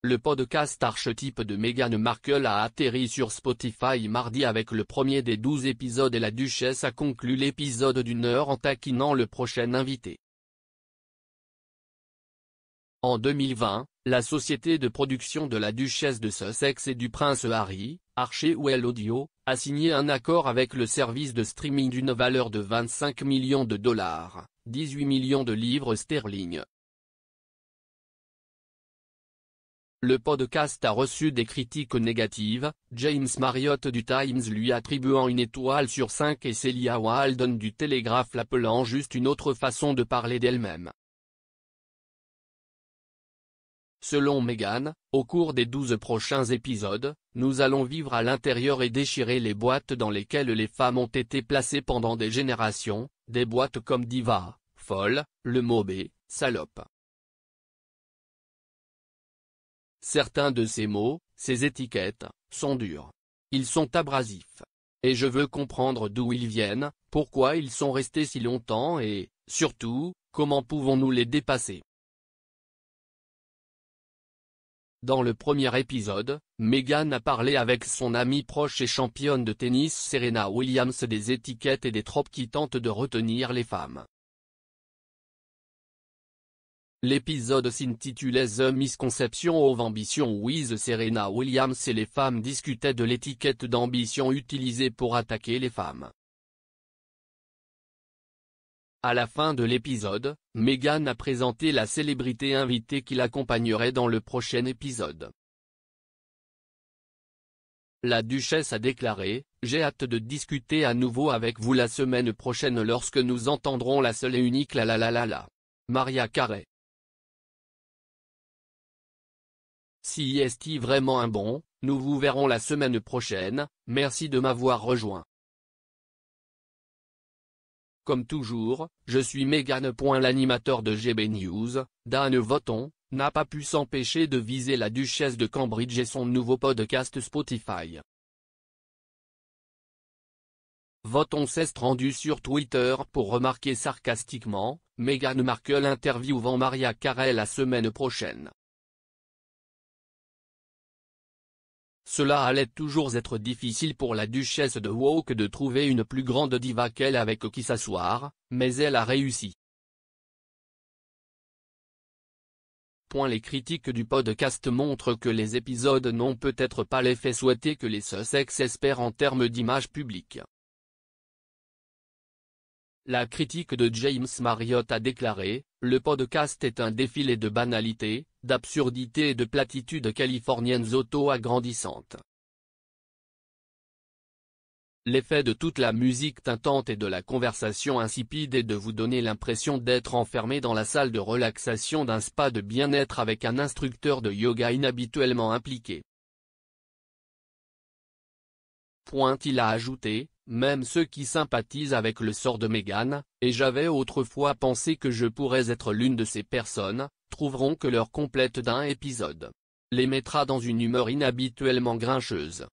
Le podcast archétype de Meghan Markle a atterri sur Spotify mardi avec le premier des 12 épisodes et la duchesse a conclu l'épisode d'une heure en taquinant le prochain invité. En 2020, la société de production de la duchesse de Sussex et du prince Harry, Archewell Audio, a signé un accord avec le service de streaming d'une valeur de 25 millions de dollars, 18 millions de livres sterling. Le podcast a reçu des critiques négatives, James Marriott du Times lui attribuant une étoile sur 5 et Celia Walden du Telegraph l'appelant juste une autre façon de parler d'elle-même. Selon Meghan, au cours des 12 prochains épisodes, nous allons vivre à l'intérieur et déchirer les boîtes dans lesquelles les femmes ont été placées pendant des générations, des boîtes comme diva, folle, le mobé, salope. Certains de ces mots, ces étiquettes, sont durs. Ils sont abrasifs. Et je veux comprendre d'où ils viennent, pourquoi ils sont restés si longtemps et, surtout, comment pouvons-nous les dépasser. Dans le premier épisode, Meghan a parlé avec son amie proche et championne de tennis Serena Williams des étiquettes et des tropes qui tentent de retenir les femmes. L'épisode s'intitulait The Misconception of Ambition with Serena Williams et les femmes discutaient de l'étiquette d'ambition utilisée pour attaquer les femmes. À la fin de l'épisode, Meghan a présenté la célébrité invitée qui l'accompagnerait dans le prochain épisode. La duchesse a déclaré « J'ai hâte de discuter à nouveau avec vous la semaine prochaine lorsque nous entendrons la seule et unique la la la la la. Mariah Carey. Si est vraiment un bon, nous vous verrons la semaine prochaine, merci de m'avoir rejoint. Comme toujours, je suis Meghan. L'animateur de GB News, Dan Voton, n'a pas pu s'empêcher de viser la duchesse de Cambridge et son nouveau podcast Spotify. Voton s'est rendu sur Twitter pour remarquer sarcastiquement, Meghan Markle interviewant Mariah Carey la semaine prochaine. Cela allait toujours être difficile pour la duchesse de Woke de trouver une plus grande diva qu'elle avec qui s'asseoir, mais elle a réussi. Les critiques du podcast montrent que les épisodes n'ont peut-être pas l'effet souhaité que les Sussex espèrent en termes d'image publique. La critique de James Marriott a déclaré « Le podcast est un défilé de banalités, d'absurdités et de platitudes californiennes auto-agrandissantes. L'effet de toute la musique tintante et de la conversation insipide est de vous donner l'impression d'être enfermé dans la salle de relaxation d'un spa de bien-être avec un instructeur de yoga inhabituellement impliqué. » Il a ajouté, même ceux qui sympathisent avec le sort de Meghan, et j'avais autrefois pensé que je pourrais être l'une de ces personnes, trouveront que l'heure complète d'un épisode les mettra dans une humeur inhabituellement grincheuse.